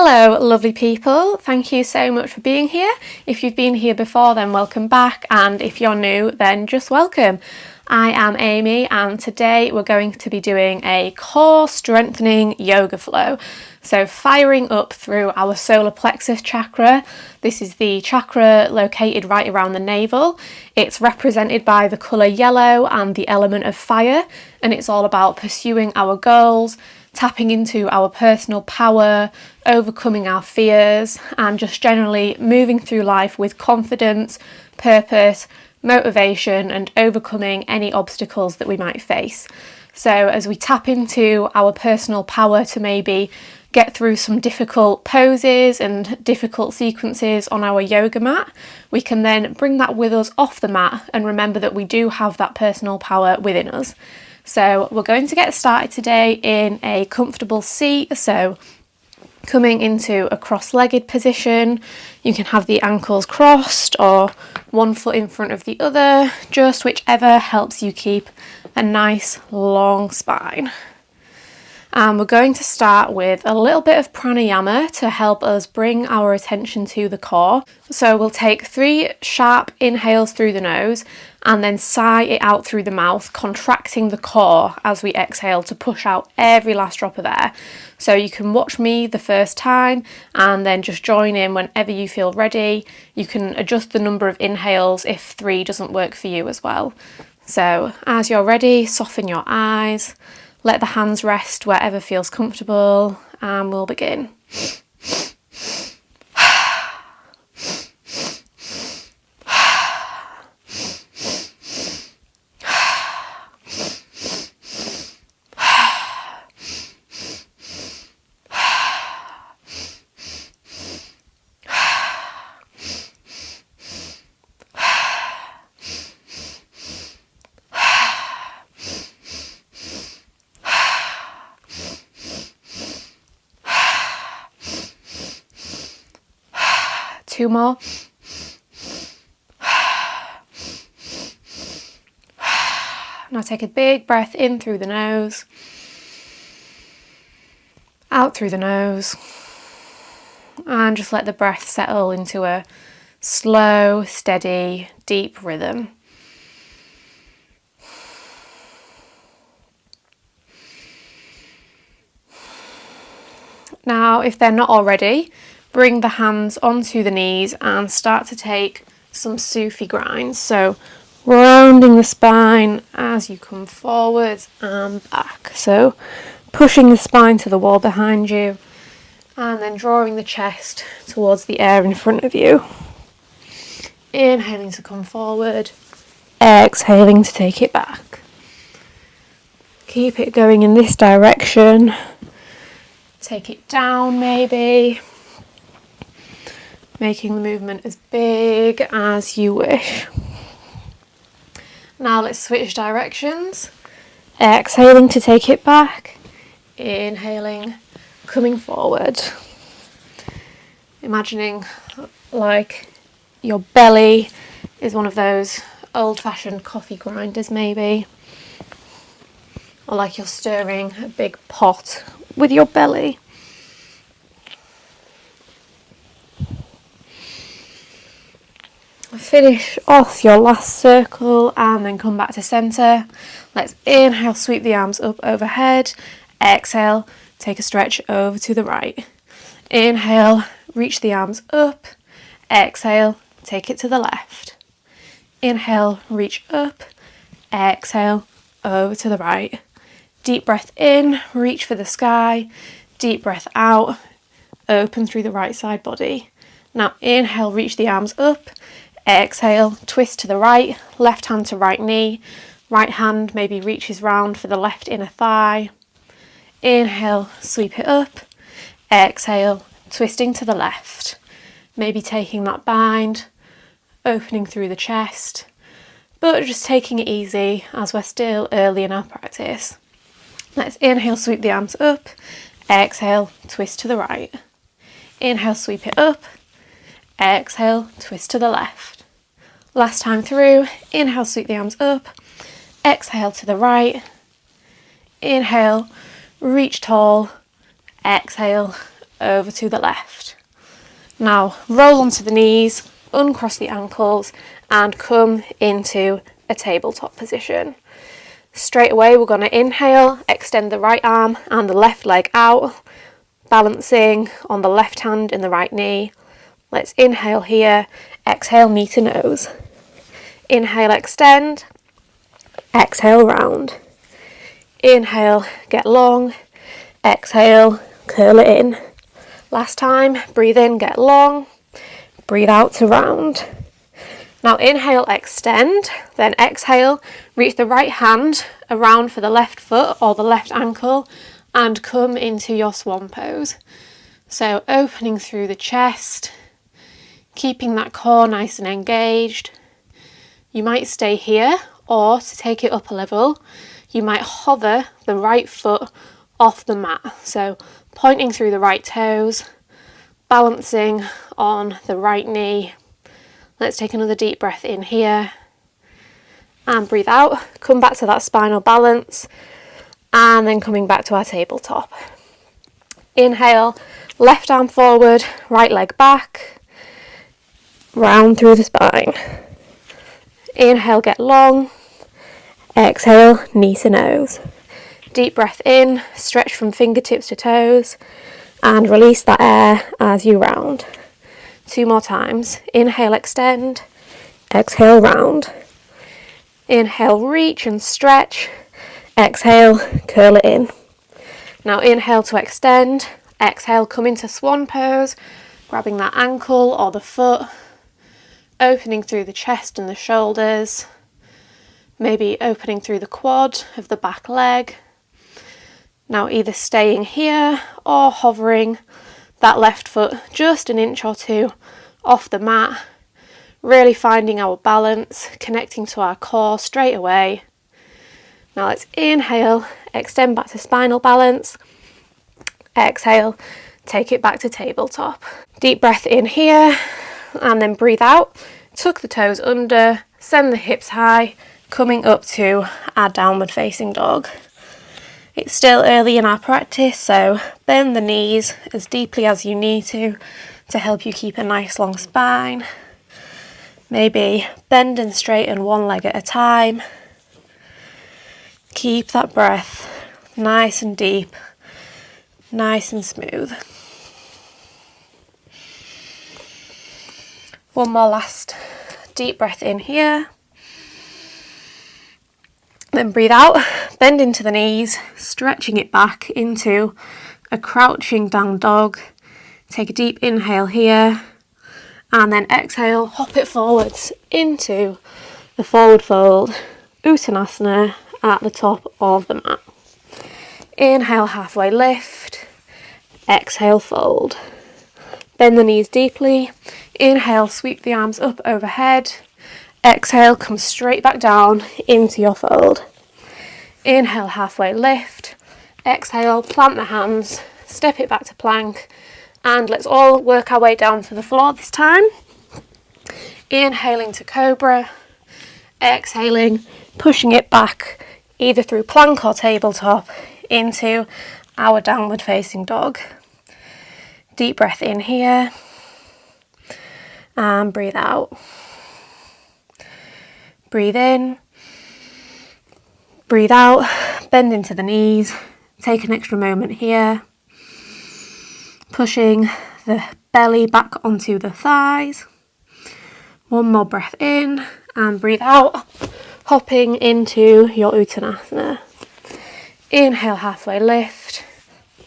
Hello lovely people, thank you so much for being here. If you've been here before then welcome back, and if you're new then just welcome. I am Amy and today we're going to be doing a core strengthening yoga flow. So firing up through our solar plexus chakra. This is the chakra located right around the navel. It's represented by the colour yellow and the element of fire, and it's all about pursuing our goals, tapping into our personal power, overcoming our fears, and just generally moving through life with confidence, purpose, motivation, and overcoming any obstacles that we might face. So as we tap into our personal power to maybe get through some difficult poses and difficult sequences on our yoga mat, we can then bring that with us off the mat and remember that we do have that personal power within us. So we're going to get started today in a comfortable seat, so coming into a cross-legged position. You can have the ankles crossed or one foot in front of the other, just whichever helps you keep a nice long spine. And we're going to start with a little bit of pranayama to help us bring our attention to the core. So we'll take 3 sharp inhales through the nose and then sigh it out through the mouth, contracting the core as we exhale to push out every last drop of air. So you can watch me the first time and then just join in whenever you feel ready. You can adjust the number of inhales if 3 doesn't work for you as well. So as you're ready, soften your eyes. Let the hands rest wherever feels comfortable, and we'll begin. Two more. Now take a big breath in through the nose, out through the nose, and just let the breath settle into a slow, steady, deep rhythm. Now, if they're not already, bring the hands onto the knees and start to take some Sufi grinds. So rounding the spine as you come forwards and back. So pushing the spine to the wall behind you and then drawing the chest towards the air in front of you. Inhaling to come forward, exhaling to take it back. Keep it going in this direction. Take it down maybe. Making the movement as big as you wish. Now let's switch directions. Exhaling to take it back. Inhaling, coming forward. Imagining like your belly is one of those old-fashioned coffee grinders maybe. Or like you're stirring a big pot with your belly. Finish off your last circle and then come back to centre. Let's inhale, sweep the arms up overhead. Exhale, take a stretch over to the right. Inhale, reach the arms up. Exhale, take it to the left. Inhale, reach up. Exhale, over to the right. Deep breath in, reach for the sky. Deep breath out, open through the right side body. Now inhale, reach the arms up. Exhale, twist to the right, left hand to right knee, right hand maybe reaches round for the left inner thigh. Inhale, sweep it up. Exhale, twisting to the left. Maybe taking that bind, opening through the chest, but just taking it easy as we're still early in our practice. Let's inhale, sweep the arms up. Exhale, twist to the right. Inhale, sweep it up. Exhale, twist to the left. Last time through, inhale, sweep the arms up. Exhale to the right. Inhale, reach tall. Exhale, over to the left. Now roll onto the knees, uncross the ankles and come into a tabletop position. Straight away we're going to inhale, extend the right arm and the left leg out, balancing on the left hand and the right knee. Let's inhale here, exhale knee to nose. Inhale, extend, exhale round. Inhale, get long, exhale, curl it in. Last time, breathe in, get long, breathe out to round. Now inhale, extend, then exhale, reach the right hand around for the left foot or the left ankle and come into your swan pose. So opening through the chest, keeping that core nice and engaged. You might stay here, or to take it up a level, you might hover the right foot off the mat. So pointing through the right toes, balancing on the right knee. Let's take another deep breath in here and breathe out. Come back to that spinal balance and then coming back to our tabletop. Inhale, left arm forward, right leg back, round through the spine. Inhale, get long. Exhale, knee to nose. Deep breath in, stretch from fingertips to toes and release that air as you round. 2 more times. Inhale, extend. Exhale, round. Inhale, reach and stretch. Exhale, curl it in. Now inhale to extend. Exhale, come into swan pose, grabbing that ankle or the foot, opening through the chest and the shoulders, maybe opening through the quad of the back leg. Now either staying here or hovering that left foot just an inch or two off the mat, really finding our balance, connecting to our core straight away. Now let's inhale, extend back to spinal balance. Exhale, take it back to tabletop. Deep breath in here and then breathe out. Tuck the toes under, send the hips high, coming up to our downward facing dog. It's still early in our practice, so bend the knees as deeply as you need to help you keep a nice long spine. Maybe bend and straighten one leg at a time. Keep that breath nice and deep, nice and smooth. One more last deep breath in here. Then breathe out, bend into the knees, stretching it back into a crouching down dog. Take a deep inhale here and then exhale, hop it forwards into the forward fold, Uttanasana at the top of the mat. Inhale, halfway lift, exhale, fold. Bend the knees deeply, inhale, sweep the arms up overhead. Exhale, come straight back down into your fold. Inhale, halfway lift. Exhale, plant the hands, step it back to plank, and let's all work our way down to the floor this time. Inhaling to cobra, exhaling, pushing it back either through plank or tabletop into our downward facing dog. Deep breath in here and breathe out. Breathe in, breathe out, bend into the knees, take an extra moment here, pushing the belly back onto the thighs. One more breath in and breathe out, hopping into your Uttanasana. Inhale, halfway lift,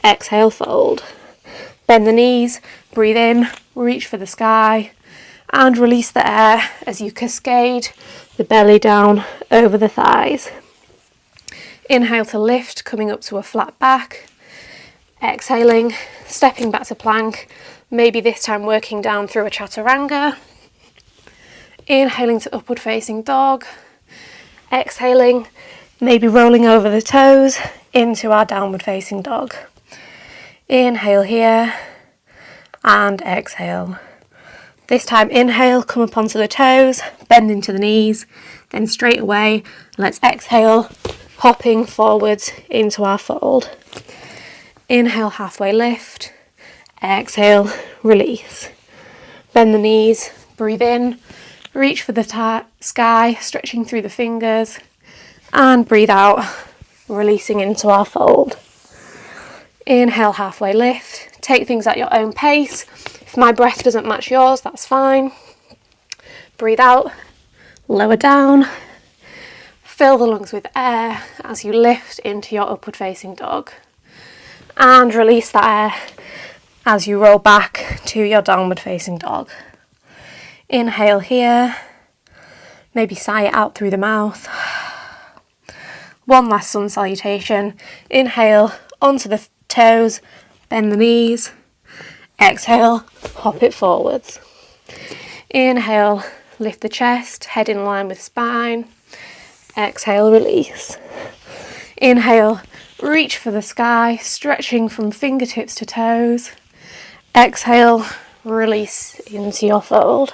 exhale, fold. Bend the knees, breathe in, reach for the sky, and release the air as you cascade the belly down over the thighs. Inhale to lift, coming up to a flat back. Exhaling, stepping back to plank, maybe this time working down through a chaturanga. Inhaling to upward facing dog. Exhaling, maybe rolling over the toes into our downward facing dog. Inhale here and exhale. This time inhale, come up onto the toes, bend into the knees, then straight away, let's exhale, hopping forwards into our fold. Inhale, halfway lift, Exhale, release. Bend the knees, breathe in, reach for the sky, stretching through the fingers, and breathe out, releasing into our fold. Inhale, halfway lift. Take things at your own pace. If my breath doesn't match yours, that's fine. Breathe out, lower down. Fill the lungs with air as you lift into your upward facing dog. And release that air as you roll back to your downward facing dog. Inhale here. Maybe sigh it out through the mouth. One last sun salutation. Inhale onto the toes, bend the knees. Exhale, hop it forwards. Inhale, lift the chest, head in line with spine. Exhale, release. Inhale, reach for the sky, stretching from fingertips to toes. Exhale, release into your fold.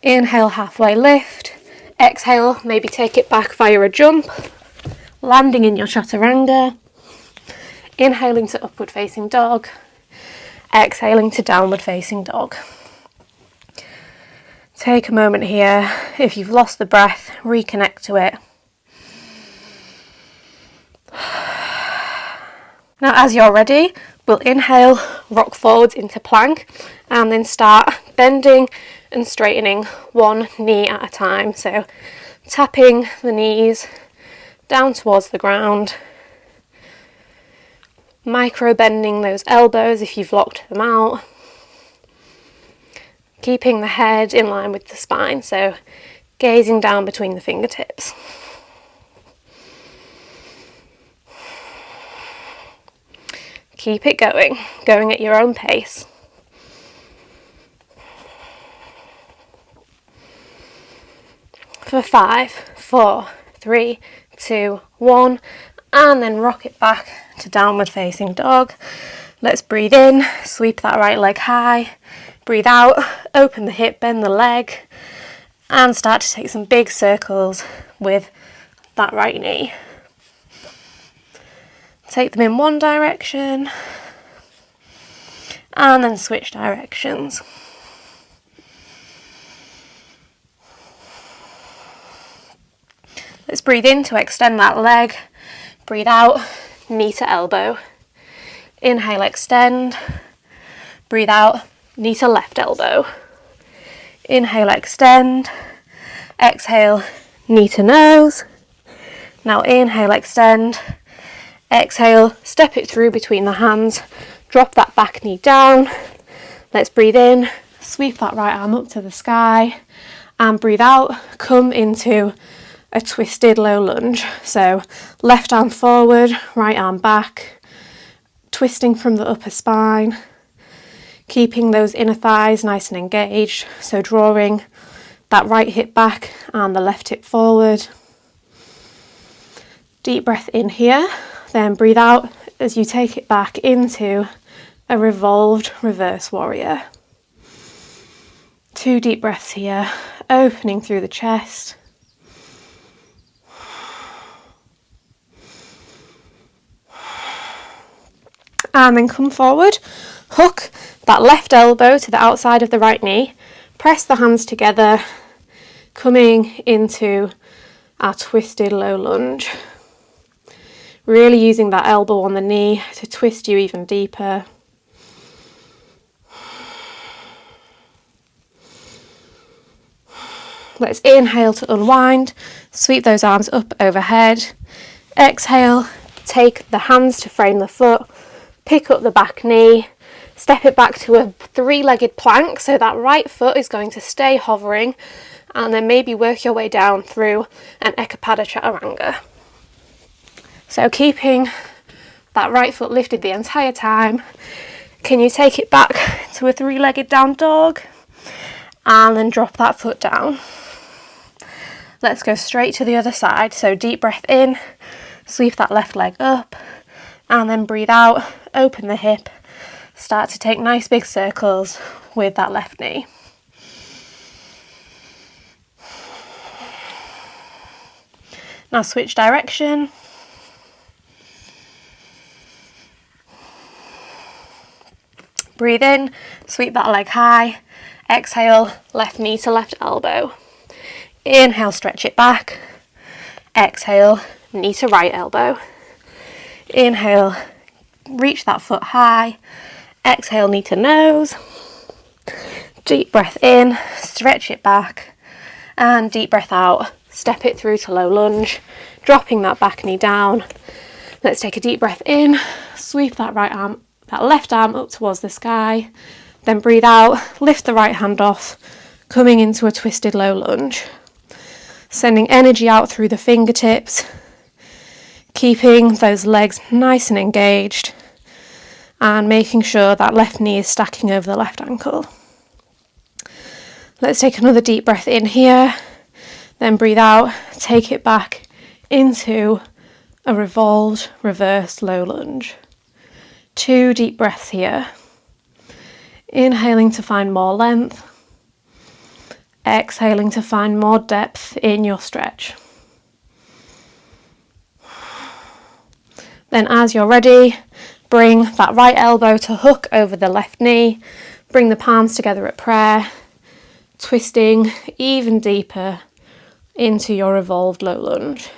Inhale, halfway lift. Exhale, maybe take it back via a jump, landing in your chaturanga. Inhaling to upward facing dog. Exhaling to downward facing dog. Take a moment here. If you've lost the breath, reconnect to it. Now, as you're ready, we'll inhale, rock forwards into plank, and then start bending and straightening one knee at a time. So tapping the knees down towards the ground, micro bending those elbows if you've locked them out, keeping the head in line with the spine, so gazing down between the fingertips. Keep it going at your own pace. For 5, 4, 3, 2, 1, and then rock it back to downward facing dog. Let's breathe in, sweep that right leg high. Breathe out, open the hip, bend the leg, and start to take some big circles with that right knee. Take them in one direction, and then switch directions. Let's breathe in to extend that leg. Breathe out, knee to elbow. Inhale, extend. Breathe out, knee to left elbow. Inhale, extend. Exhale, knee to nose. Now inhale, extend. Exhale, step it through between the hands. Drop that back knee down. Let's breathe in, sweep that right arm up to the sky. And breathe out, come into a twisted low lunge. So left arm forward, right arm back, twisting from the upper spine, keeping those inner thighs nice and engaged. So drawing that right hip back and the left hip forward. Deep breath in here, then breathe out as you take it back into a revolved reverse warrior. 2 deep breaths here, opening through the chest. And then come forward, hook that left elbow to the outside of the right knee, press the hands together, coming into our twisted low lunge. Really using that elbow on the knee to twist you even deeper. Let's inhale to unwind, sweep those arms up overhead. Exhale, take the hands to frame the foot, pick up the back knee, step it back to a 3-legged plank, so that right foot is going to stay hovering, and then maybe work your way down through an Ekapada Chaturanga. So keeping that right foot lifted the entire time. Can you take it back to a 3-legged down dog? And then drop that foot down. Let's go straight to the other side. So deep breath in, sweep that left leg up, and then breathe out, open the hip, start to take nice big circles with that left knee. Now switch direction. Breathe in, sweep that leg high. Exhale, left knee to left elbow. Inhale, stretch it back. Exhale, knee to right elbow. Inhale, reach that foot high. Exhale, knee to nose. Deep breath in, stretch it back. And deep breath out, step it through to low lunge, dropping that back knee down. Let's take a deep breath in, sweep that left arm up towards the sky. Then breathe out, lift the right hand off, coming into a twisted low lunge. Sending energy out through the fingertips, keeping those legs nice and engaged, and making sure that left knee is stacking over the left ankle. Let's take another deep breath in here, then breathe out, take it back into a revolved, reversed low lunge. 2 deep breaths here. Inhaling to find more length. Exhaling to find more depth in your stretch. Then as you're ready, bring that right elbow to hook over the left knee. Bring the palms together at prayer, twisting even deeper into your revolved low lunge.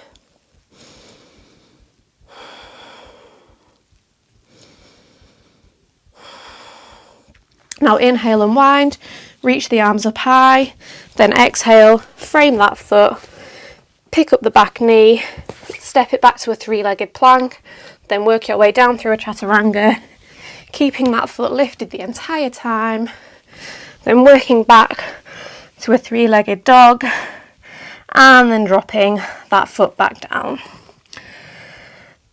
Now inhale and wind, reach the arms up high, then exhale, frame that foot, pick up the back knee, step it back to a 3-legged plank, then work your way down through a chaturanga, keeping that foot lifted the entire time, then working back to a 3-legged dog, and then dropping that foot back down.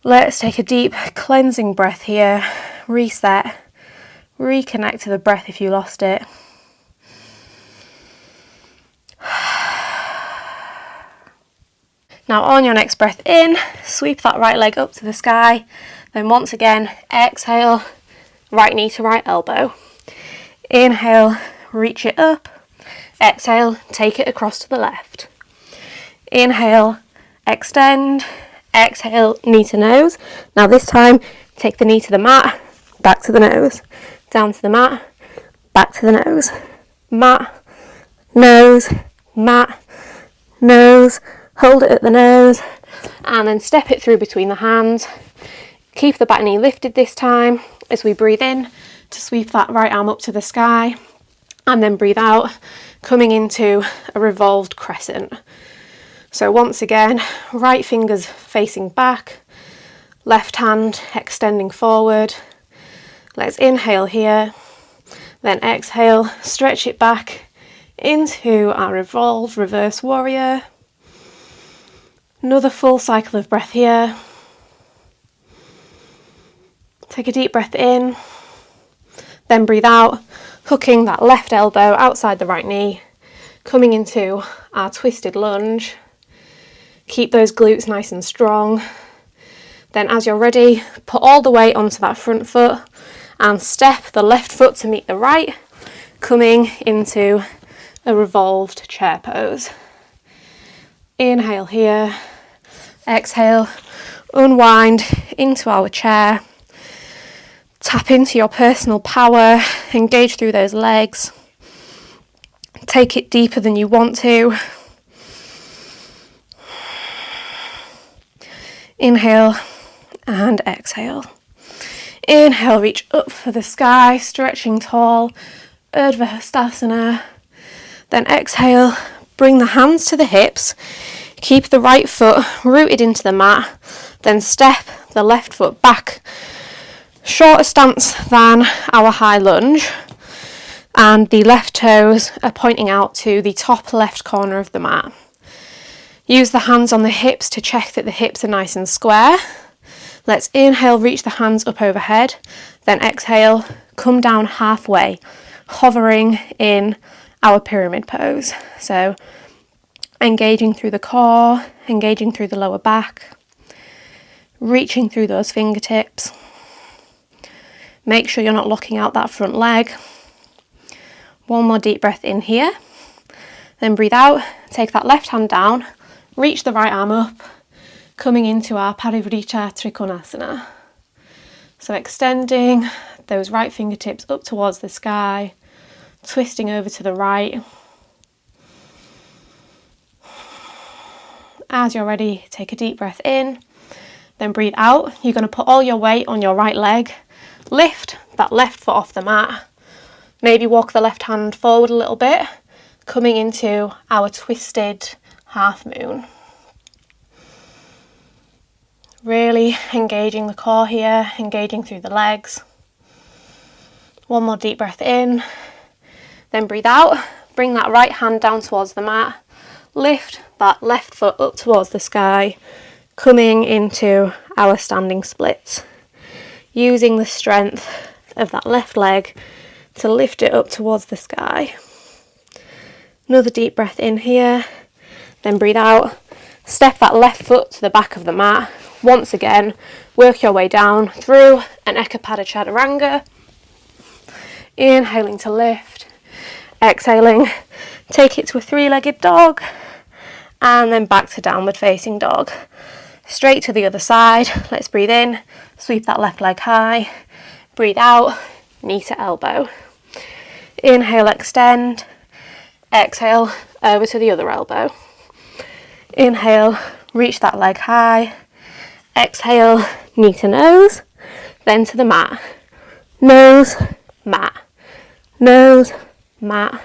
Let's take a deep cleansing breath here, reset, reconnect to the breath if you lost it. Now on your next breath in, sweep that right leg up to the sky. Then once again, exhale, right knee to right elbow. Inhale, reach it up. Exhale, take it across to the left. Inhale, extend. Exhale, knee to nose. Now this time, take the knee to the mat, back to the nose. Down to the mat, back to the nose. Mat, nose, mat, nose. Hold it at the nose and then step it through between the hands. Keep the back knee lifted this time as we breathe in to sweep that right arm up to the sky, and then breathe out, coming into a revolved crescent. So once again, right fingers facing back, left hand extending forward. Let's inhale here, then exhale, stretch it back into our revolved reverse warrior. Another full cycle of breath here. Take a deep breath in, then breathe out, hooking that left elbow outside the right knee, coming into our twisted lunge. Keep those glutes nice and strong. Then as you're ready, put all the weight onto that front foot and step the left foot to meet the right, coming into a revolved chair pose. Inhale here, exhale, unwind into our chair. Tap into your personal power, engage through those legs. Take it deeper than you want to. Inhale and exhale. Inhale, reach up for the sky, stretching tall, Urdhva Hastasana. Then exhale, bring the hands to the hips. Keep the right foot rooted into the mat. Then step the left foot back. Shorter stance than our high lunge. And the left toes are pointing out to the top left corner of the mat. Use the hands on the hips to check that the hips are nice and square. Let's inhale, reach the hands up overhead. Then exhale, come down halfway, hovering in our pyramid pose. So engaging through the core, engaging through the lower back, reaching through those fingertips. Make sure you're not locking out that front leg. One more deep breath in here. Then breathe out, take that left hand down, reach the right arm up, coming into our Parivrita Trikonasana. So extending those right fingertips up towards the sky, twisting over to the right. As you're ready, take a deep breath in, then breathe out. You're going to put all your weight on your right leg, lift that left foot off the mat, maybe walk the left hand forward a little bit, coming into our twisted half moon. Really engaging the core here, engaging through the legs. One more deep breath in, then breathe out. Bring that right hand down towards the mat, lift that left foot up towards the sky, coming into our standing splits. Using the strength of that left leg to lift it up towards the sky. Another deep breath in here, then breathe out. Step that left foot to the back of the mat. Once again, work your way down through an Ekapada Chaturanga. Inhaling to lift, exhaling, take it to a three-legged dog, and then back to downward facing dog. Straight to the other side. Let's breathe in, sweep that left leg high, breathe out, knee to elbow. Inhale, extend, exhale, over to the other elbow. Inhale, reach that leg high, exhale, knee to nose, then to the mat. Nose, mat, nose, mat,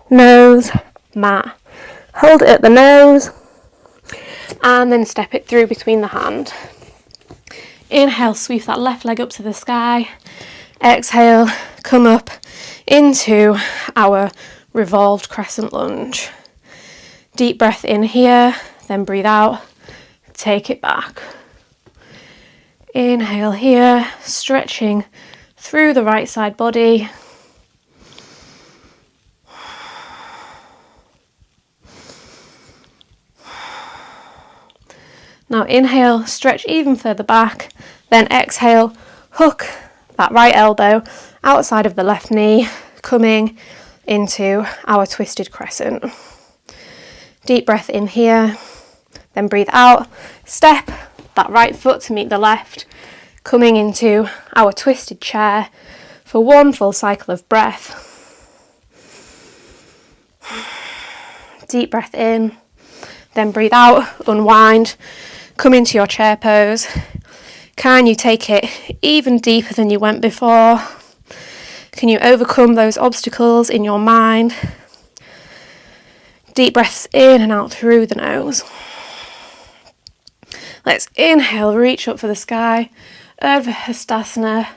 nose, mat. Hold it at the nose, and then step it through between the hand. Inhale, sweep that left leg up to the sky. Exhale, come up into our revolved crescent lunge. Deep breath in here, then breathe out, take it back. Inhale here, stretching through the right side body. Now inhale, stretch even further back, then exhale, hook that right elbow outside of the left knee, coming into our twisted crescent. Deep breath in here, then breathe out, step that right foot to meet the left, coming into our twisted chair for one full cycle of breath. Deep breath in, then breathe out, unwind, come into your chair pose. Can you take it even deeper than you went before? Can you overcome those obstacles in your mind? Deep breaths in and out through the nose. Let's inhale, reach up for the sky, Urdhva Hastasana,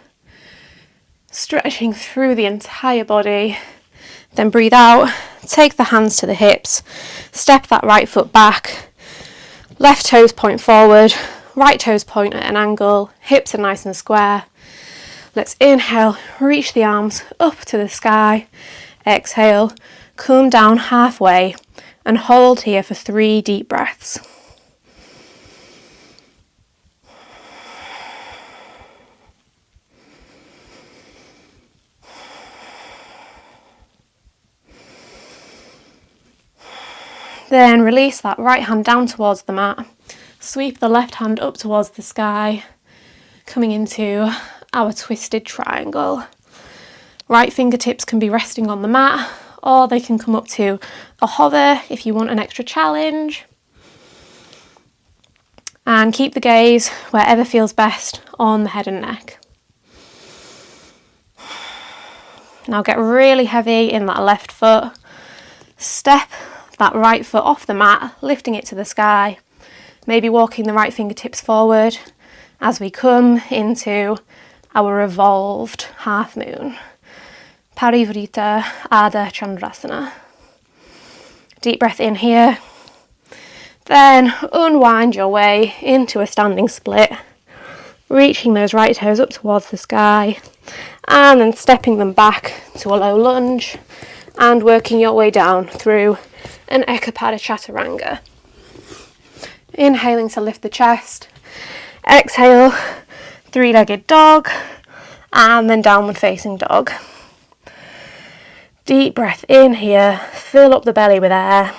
stretching through the entire body. Then breathe out, take the hands to the hips, step that right foot back, left toes point forward, right toes point at an angle, hips are nice and square. Let's inhale, reach the arms up to the sky, exhale, come down halfway and hold here for 3 deep breaths. Then release that right hand down towards the mat, sweep the left hand up towards the sky, coming into our twisted triangle. Right fingertips can be resting on the mat, or they can come up to a hover if you want an extra challenge. And keep the gaze wherever feels best on the head and neck. Now get really heavy in that left foot. Step that right foot off the mat, lifting it to the sky. Maybe walking the right fingertips forward as we come into our revolved half moon. Parivrita Ardha Chandrasana. Deep breath in here. Then unwind your way into a standing split, reaching those right toes up towards the sky, and then stepping them back to a low lunge, and working your way down through an Ekapada Chaturanga. Inhaling to lift the chest, exhale, 3-legged dog, and then downward facing dog. Deep breath in here, fill up the belly with air,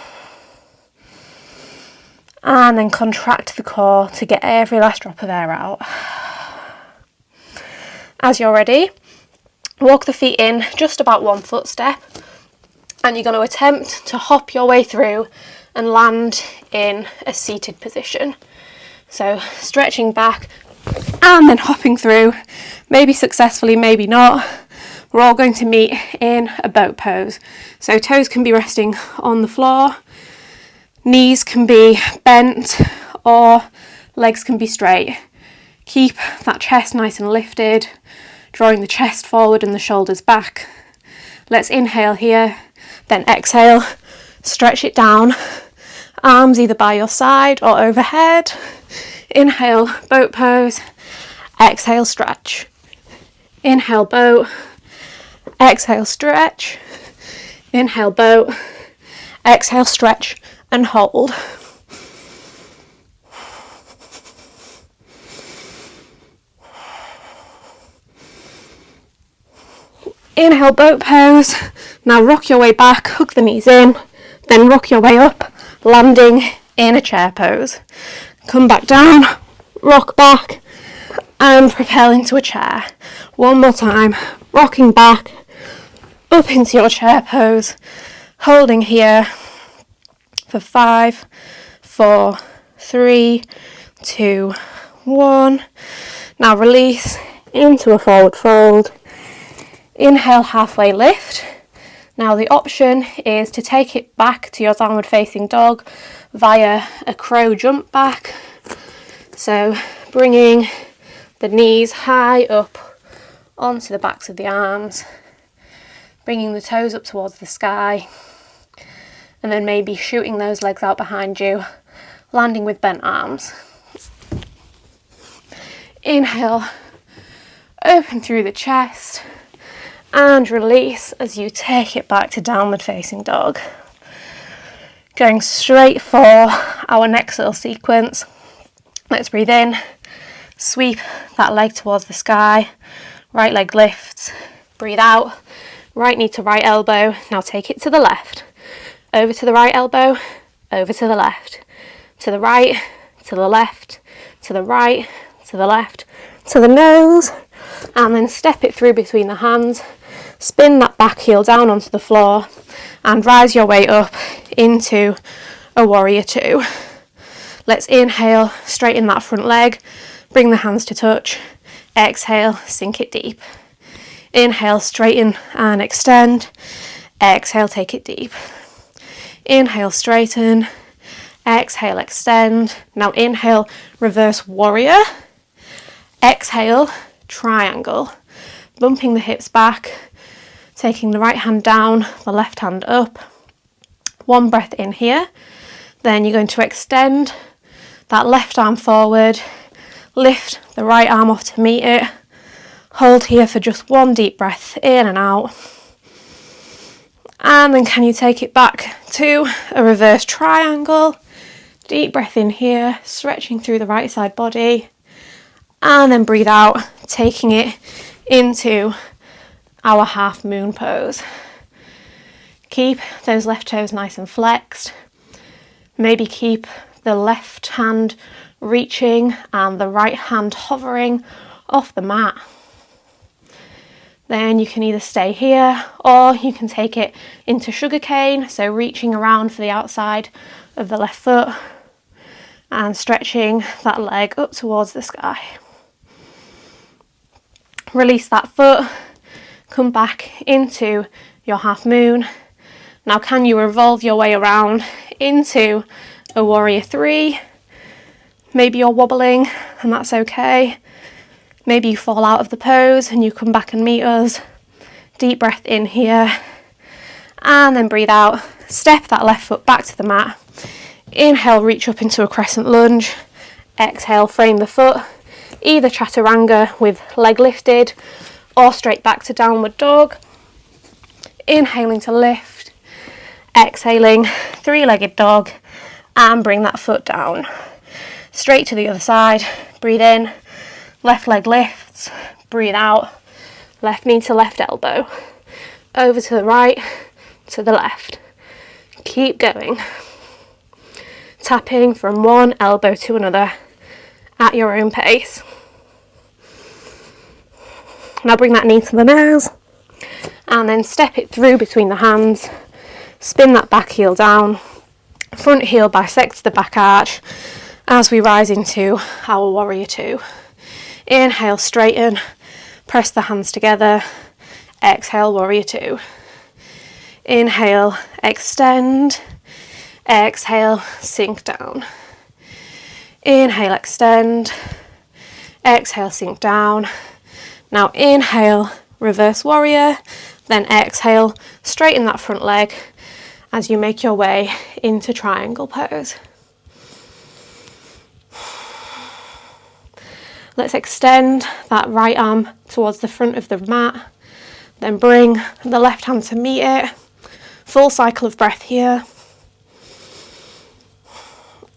and then contract the core to get every last drop of air out. As you're ready, walk the feet in just about 1 footstep, and you're going to attempt to hop your way through and land in a seated position. So stretching back and then hopping through, maybe successfully, maybe not. We're all going to meet in a boat pose. So toes can be resting on the floor, knees can be bent, or legs can be straight. Keep that chest nice and lifted, drawing the chest forward and the shoulders back. Let's inhale here, then exhale, stretch it down, arms either by your side or overhead. Inhale, boat pose, exhale, stretch. Inhale, boat, exhale, stretch. Inhale, boat, exhale, stretch and hold. Inhale, boat pose. Now rock your way back, hook the knees in, then rock your way up, landing in a chair pose. Come back down, rock back, and propel into a chair. One more time, rocking back, up into your chair pose, holding here for 5, 4, 3, 2, 1. Now release into a forward fold. Inhale, halfway lift. Now the option is to take it back to your downward facing dog via a crow jump back. So bringing the knees high up onto the backs of the arms, bringing the toes up towards the sky, and then maybe shooting those legs out behind you, landing with bent arms. Inhale, open through the chest, and release as you take it back to downward facing dog. Going straight for our next little sequence. Let's breathe in, sweep that leg towards the sky, right leg lifts, breathe out, right knee to right elbow, now take it to the left, over to the right elbow, over to the left, to the right, to the left, to the right, to the left, to the nose, and then step it through between the hands. Spin that back heel down onto the floor and rise your way up into a warrior 2. Let's inhale, straighten that front leg, bring the hands to touch. Exhale, sink it deep. Inhale, straighten and extend. Exhale, take it deep. Inhale, straighten. Exhale, extend. Now inhale, reverse warrior. Exhale, triangle. Bumping the hips back. Taking the right hand down, the left hand up. One breath in here. Then you're going to extend that left arm forward. Lift the right arm off to meet it. Hold here for just one deep breath in and out. And then can you take it back to a reverse triangle? Deep breath in here, stretching through the right side body. And then breathe out, taking it into our half moon pose. Keep those left toes nice and flexed. Maybe keep the left hand reaching and the right hand hovering off the mat. Then you can either stay here or you can take it into sugarcane, so reaching around for the outside of the left foot and stretching that leg up towards the sky. Release that foot. Come back into your half moon. Now can you revolve your way around into a warrior 3? Maybe you're wobbling and that's okay. Maybe you fall out of the pose and you come back and meet us. Deep breath in here. And then breathe out. Step that left foot back to the mat. Inhale, reach up into a crescent lunge. Exhale, frame the foot. Either chaturanga with leg lifted or straight back to downward dog. Inhaling to lift, exhaling, 3-legged dog, and bring that foot down. Straight to the other side, breathe in, left leg lifts, breathe out, left knee to left elbow, over to the right, to the left. Keep going. Tapping from one elbow to another at your own pace. Now bring that knee to the nose and then step it through between the hands. Spin that back heel down. Front heel bisects the back arch as we rise into our warrior two. Inhale, straighten, press the hands together. Exhale, warrior two. Inhale, extend. Exhale, sink down. Inhale, extend. Exhale, sink down. Now inhale, reverse warrior. Then exhale, straighten that front leg as you make your way into triangle pose. Let's extend that right arm towards the front of the mat. Then bring the left hand to meet it. Full cycle of breath here.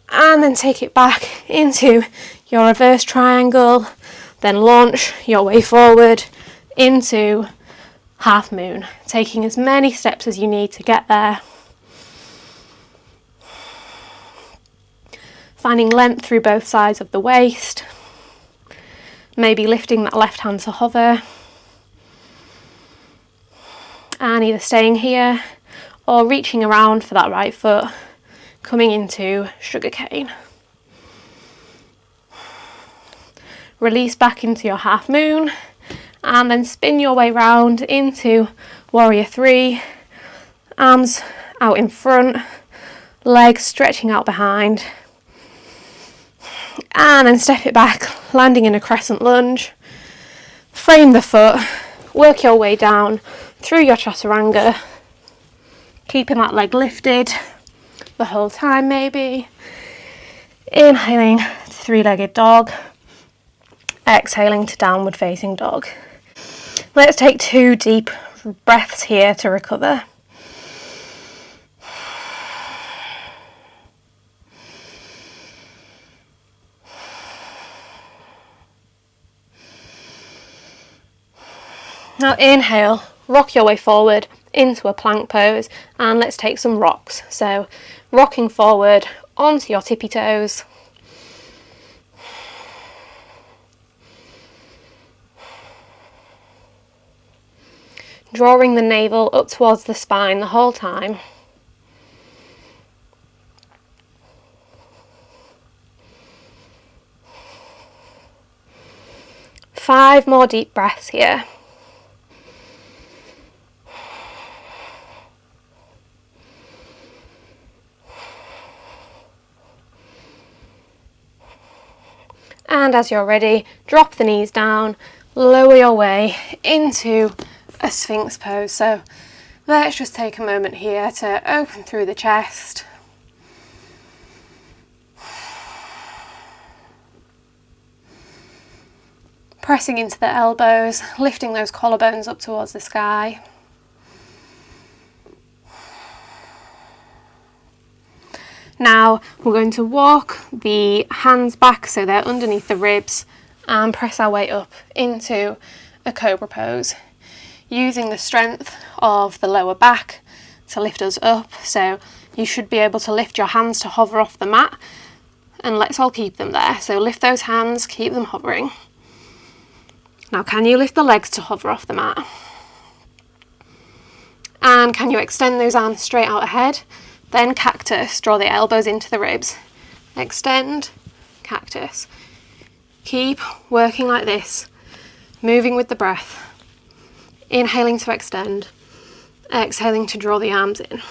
And then take it back into your reverse triangle. Then launch your way forward into half moon, taking as many steps as you need to get there. Finding length through both sides of the waist. Maybe lifting that left hand to hover. And either staying here or reaching around for that right foot, coming into sugarcane. Release back into your half moon and then spin your way round into warrior three. Arms out in front, legs stretching out behind. And then step it back, landing in a crescent lunge. Frame the foot, work your way down through your chaturanga, keeping that leg lifted the whole time maybe. Inhaling to three-legged dog, exhaling to downward facing dog. Let's take 2 deep breaths here to recover. Now inhale, rock your way forward into a plank pose, and let's take some rocks. So rocking forward onto your tippy toes. Drawing the navel up towards the spine the whole time. Five more deep breaths here. And as you're ready, drop the knees down, lower your way into a Sphinx pose. So let's just take a moment here to open through the chest. Pressing into the elbows, lifting those collarbones up towards the sky. Now we're going to walk the hands back so they're underneath the ribs and press our way up into a cobra pose, using the strength of the lower back to lift us up. So you should be able to lift your hands to hover off the mat, and let's all keep them there. So lift those hands, keep them hovering. Now can you lift the legs to hover off the mat? And can you extend those arms straight out ahead? Then cactus, draw the elbows into the ribs. Extend, cactus. Keep working like this, moving with the breath. Inhaling to extend, exhaling to draw the arms in.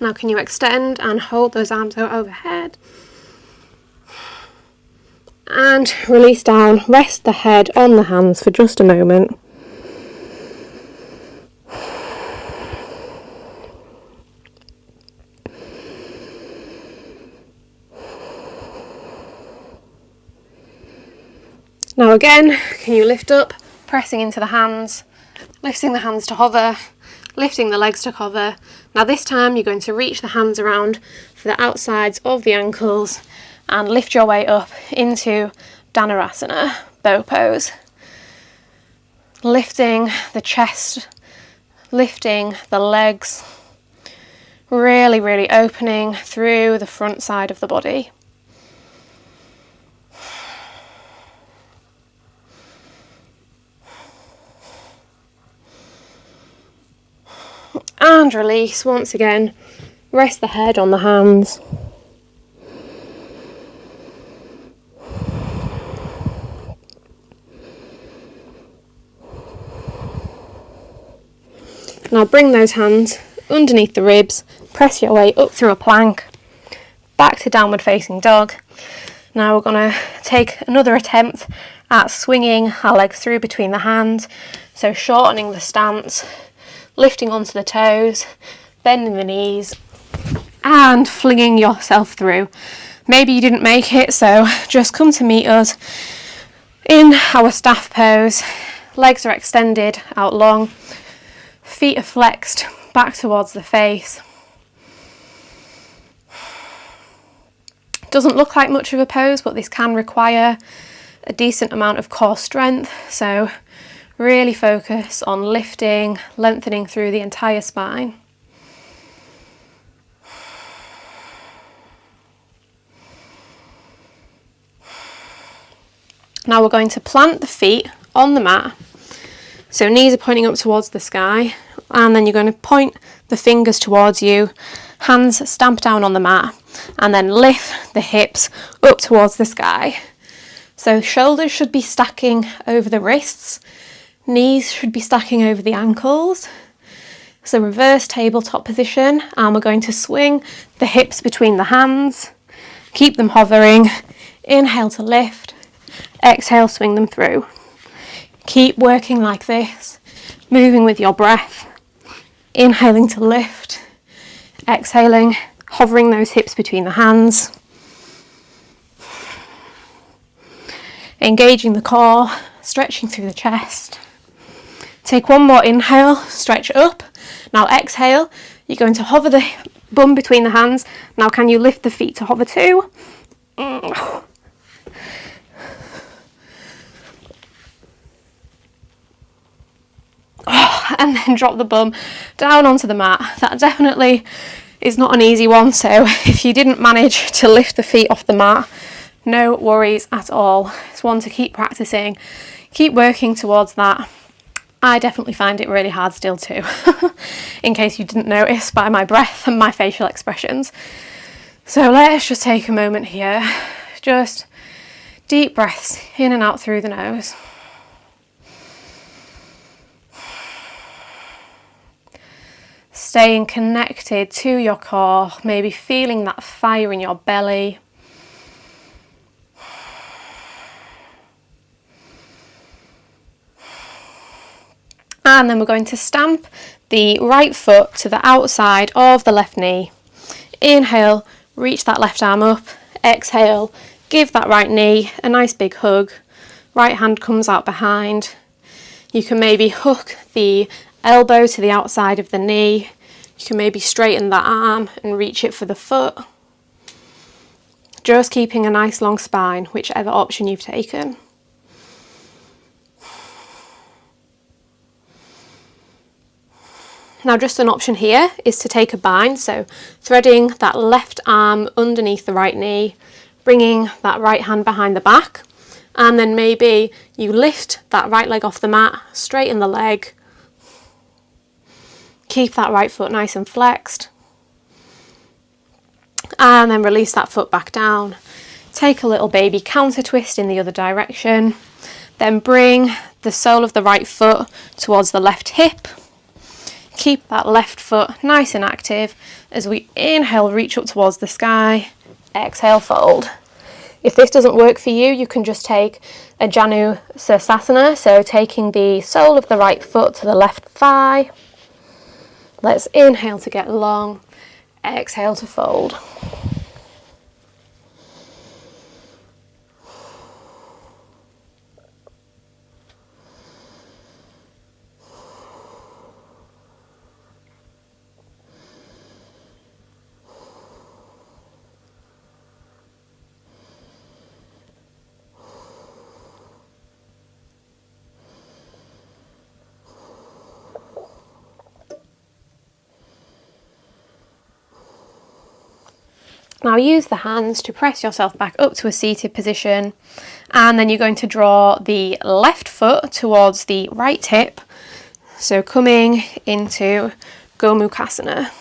Now can you extend and hold those arms out overhead? And release down, rest the head on the hands for just a moment. Now again, can you lift up, pressing into the hands, lifting the hands to hover, lifting the legs to hover. Now this time you're going to reach the hands around for the outsides of the ankles and lift your way up into Dhanurasana, bow pose. Lifting the chest, lifting the legs, Really, really opening through the front side of the body. And release once again. Rest the head on the hands. Now bring those hands underneath the ribs, press your way up through a plank, back to downward facing dog. Now we're going to take another attempt at swinging our legs through between the hands, so shortening the stance, lifting onto the toes, bending the knees, and flinging yourself through. Maybe you didn't make it, so just come to meet us in our staff pose. Legs are extended out long, feet are flexed back towards the face. Doesn't look like much of a pose, but this can require a decent amount of core strength, so really focus on lifting, lengthening through the entire spine. Now we're going to plant the feet on the mat, so knees are pointing up towards the sky, and then you're going to point the fingers towards you, hands stamp down on the mat, and then lift the hips up towards the sky. So shoulders should be stacking over the wrists, knees should be stacking over the ankles. So reverse tabletop position, and we're going to swing the hips between the hands, keep them hovering, inhale to lift, exhale, swing them through. Keep working like this, moving with your breath, inhaling to lift, exhaling, hovering those hips between the hands, engaging the core, stretching through the chest. Take one more inhale, stretch up. Now exhale, you're going to hover the bum between the hands. Now can you lift the feet to hover too? And then drop the bum down onto the mat. That definitely is not an easy one, so if you didn't manage to lift the feet off the mat, no worries at all. It's one to keep practicing, keep working towards that. I definitely find it really hard still too, in case you didn't notice by my breath and my facial expressions. So let's just take a moment here, just deep breaths in and out through the nose. Staying connected to your core, maybe feeling that fire in your belly. And then we're going to stamp the right foot to the outside of the left knee. Inhale, reach that left arm up. Exhale, give that right knee a nice big hug. Right hand comes out behind. You can maybe hook the elbow to the outside of the knee. You can maybe straighten that arm and reach it for the foot. Just keeping a nice long spine, whichever option you've taken. Now just an option here is to take a bind, so threading that left arm underneath the right knee, bringing that right hand behind the back, and then maybe you lift that right leg off the mat, straighten the leg, keep that right foot nice and flexed, and then release that foot back down. Take a little baby counter twist in the other direction, then bring the sole of the right foot towards the left hip. Keep that left foot nice and active as we inhale, reach up towards the sky, exhale, fold. If this doesn't work for you, you can just take a Janu Sirsasana, so taking the sole of the right foot to the left thigh. Let's inhale to get long, exhale to fold. Now use the hands to press yourself back up to a seated position, and then you're going to draw the left foot towards the right hip, so coming into Gomukhasana.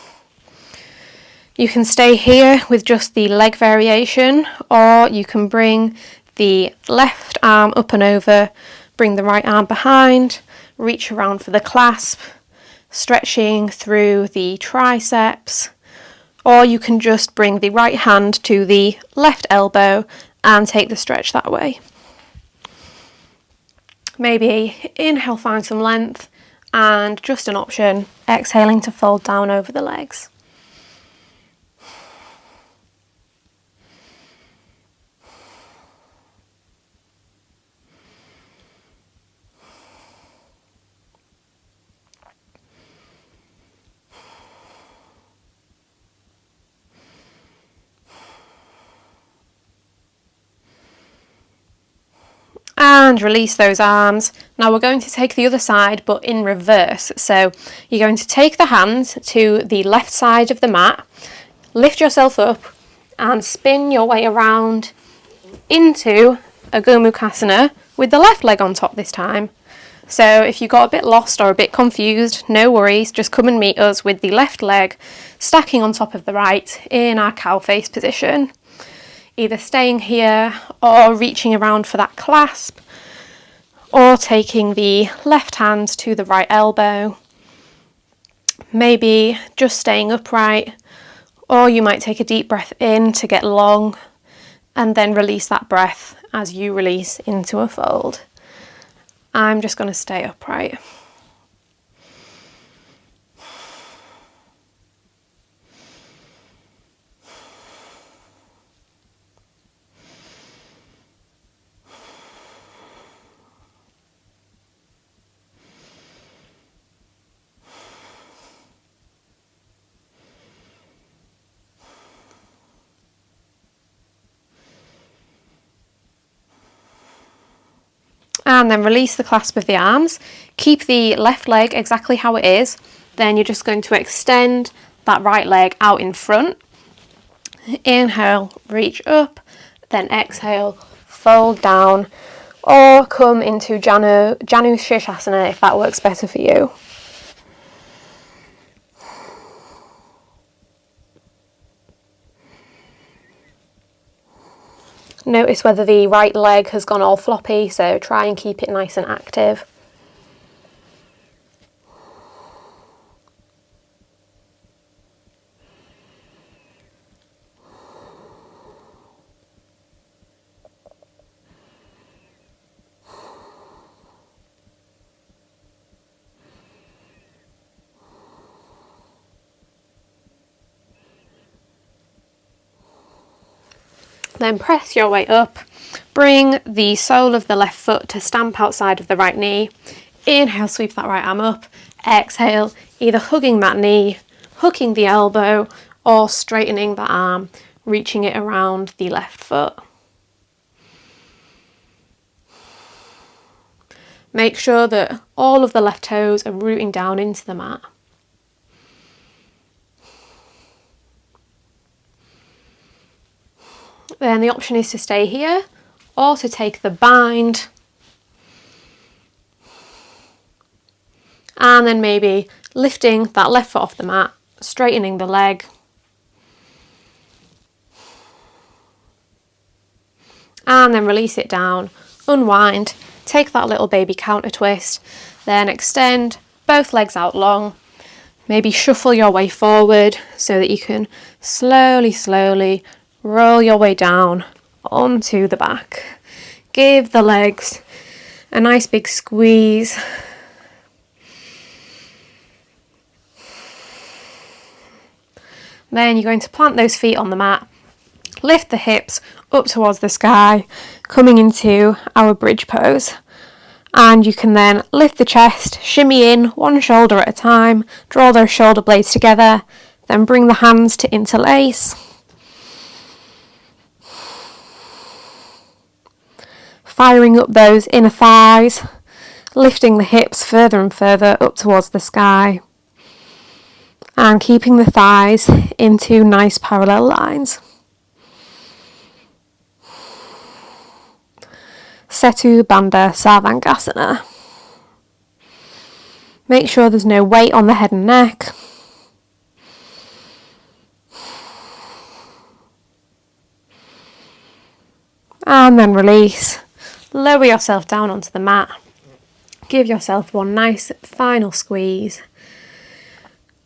You can stay here with just the leg variation, or you can bring the left arm up and over, bring the right arm behind, reach around for the clasp, stretching through the triceps, or you can just bring the right hand to the left elbow and take the stretch that way. Maybe inhale, find some length, and just an option, exhaling to fold down over the legs. And release those arms. Now we're going to take the other side, but in reverse. So you're going to take the hands to the left side of the mat, lift yourself up and spin your way around into a Gomukhasana with the left leg on top this time. So if you got a bit lost or a bit confused, no worries, just come and meet us with the left leg stacking on top of the right in our cow face position. Either staying here or reaching around for that clasp, or taking the left hand to the right elbow. Maybe just staying upright, or you might take a deep breath in to get long and then release that breath as you release into a fold. I'm just going to stay upright. And then release the clasp of the arms. Keep the left leg exactly how it is. Then you're just going to extend that right leg out in front. Inhale, reach up. Then exhale, fold down. Or come into Janu Shirshasana if that works better for you. Notice whether the right leg has gone all floppy, so try and keep it nice and active. Then press your way up, bring the sole of the left foot to stamp outside of the right knee. Inhale, sweep that right arm up. Exhale, either hugging that knee, hooking the elbow, or straightening the arm, reaching it around the left foot. Make sure that all of the left toes are rooting down into the mat. Then the option is to stay here or to take the bind and then maybe lifting that left foot off the mat, straightening the leg, and then release it down, unwind, take that little baby counter twist, then extend both legs out long, maybe shuffle your way forward so that you can slowly roll your way down onto the back. Give the legs a nice big squeeze. Then you're going to plant those feet on the mat, lift the hips up towards the sky, coming into our bridge pose. And you can then lift the chest, shimmy in one shoulder at a time, draw those shoulder blades together, then bring the hands to interlace. Firing up those inner thighs, lifting the hips further and further up towards the sky, and keeping the thighs into nice parallel lines. Setu Bandha Sarvangasana. Make sure there's no weight on the head and neck. And then release. Lower yourself down onto the mat. Give yourself one nice final squeeze.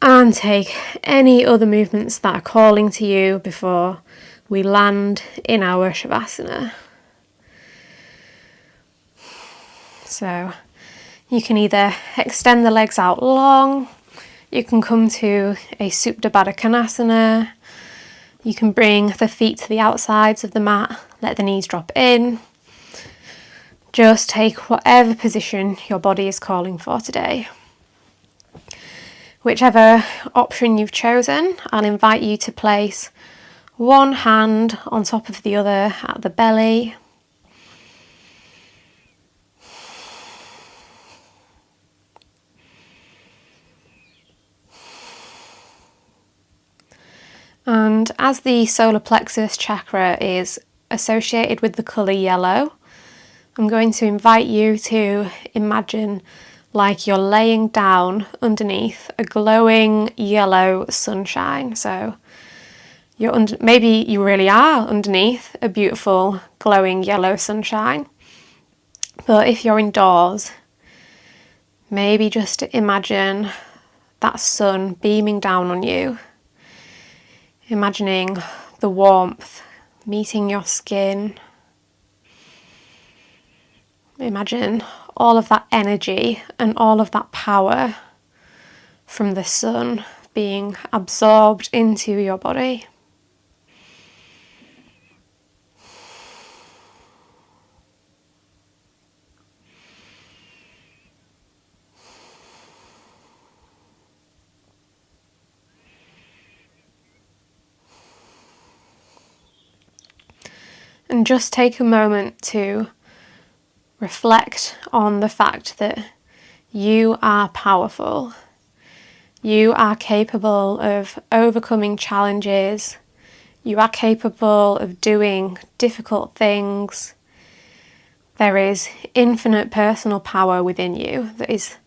And take any other movements that are calling to you before we land in our Shavasana. So you can either extend the legs out long, you can come to a Supta Baddha Konasana, you can bring the feet to the outsides of the mat, let the knees drop in. Just take whatever position your body is calling for today. Whichever option you've chosen, I'll invite you to place one hand on top of the other at the belly. And as the solar plexus chakra is associated with the colour yellow, I'm going to invite you to imagine like you're laying down underneath a glowing yellow sunshine. So maybe you really are underneath a beautiful glowing yellow sunshine. But if you're indoors, maybe just imagine that sun beaming down on you. Imagining the warmth meeting your skin. Imagine all of that energy and all of that power from the sun being absorbed into your body. And just take a moment to reflect on the fact that you are powerful. You are capable of overcoming challenges. You are capable of doing difficult things. There is infinite personal power within you that is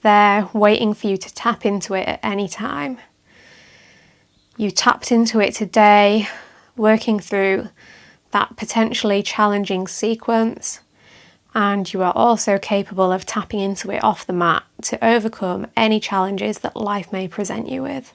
there waiting for you to tap into it at any time. You tapped into it today, working through that potentially challenging sequence, and you are also capable of tapping into it off the mat to overcome any challenges that life may present you with.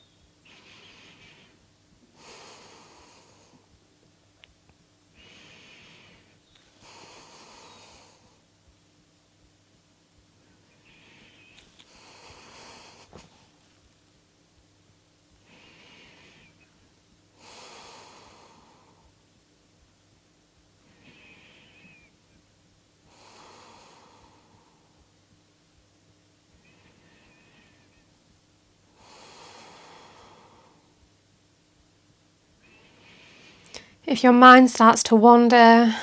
If your mind starts to wander,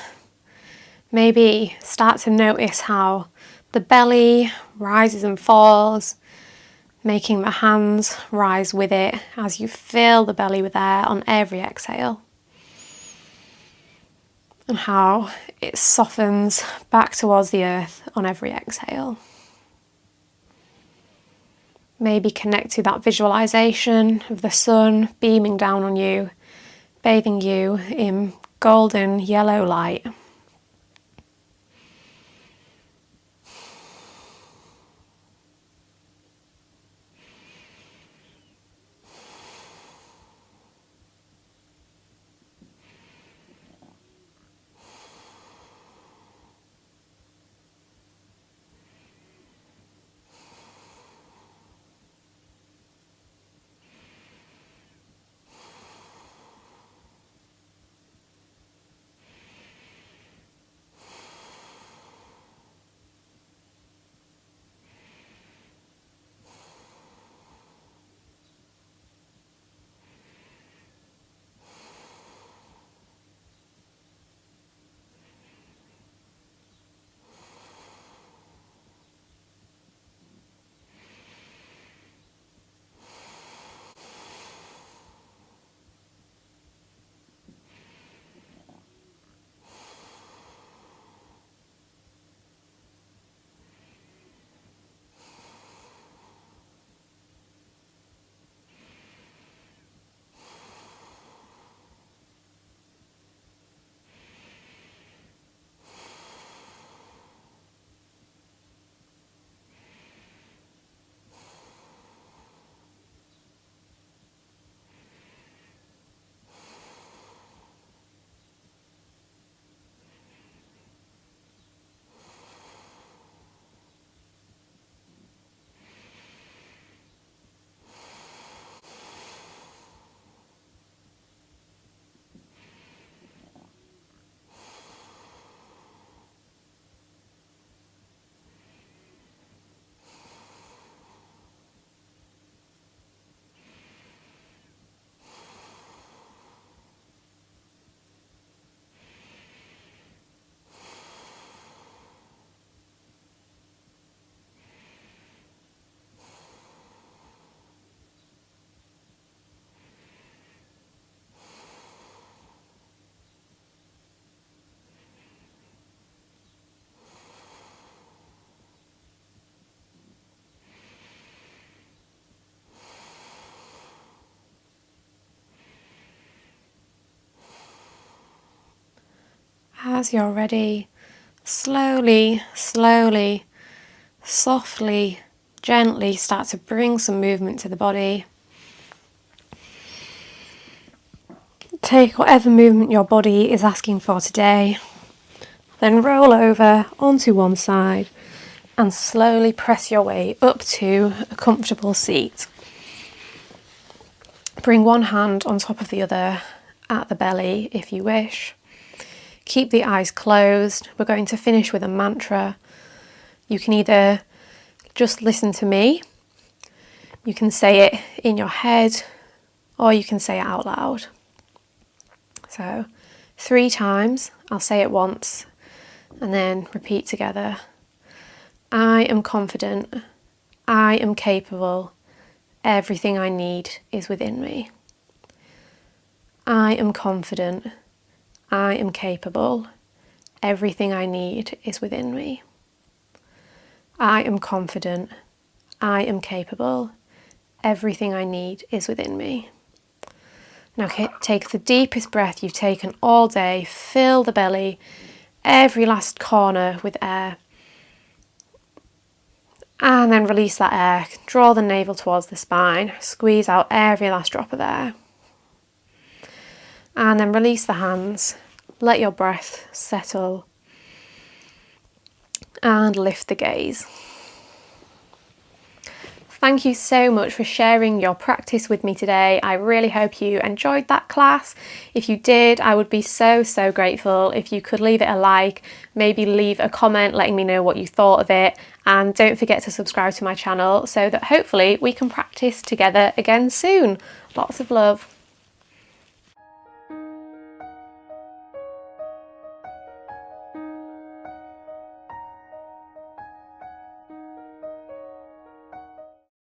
maybe start to notice how the belly rises and falls, making the hands rise with it as you fill the belly with air on every exhale. And how it softens back towards the earth on every exhale. Maybe connect to that visualization of the sun beaming down on you, bathing you in golden yellow light. as you're ready, slowly, softly, gently start to bring some movement to the body. Take whatever movement your body is asking for today, then roll over onto one side and slowly press your way up to a comfortable seat. Bring one hand on top of the other at the belly if you wish. Keep the eyes closed. We're going to finish with a mantra. You can either just listen to me, you can say it in your head, or you can say it out loud. So 3 times, I'll say it once, and then repeat together. I am confident, I am capable, everything I need is within me. I am confident, I am capable, everything I need is within me. I am confident, I am capable, everything I need is within me. Now take the deepest breath you've taken all day, fill the belly, every last corner with air. And then release that air, draw the navel towards the spine, squeeze out every last drop of air. And then release the hands, let your breath settle, and lift the gaze. Thank you so much for sharing your practice with me today. I really hope you enjoyed that class. If you did, I would be so grateful if you could leave it a like, maybe leave a comment letting me know what you thought of it, and don't forget to subscribe to my channel so that hopefully we can practice together again soon. Lots of love.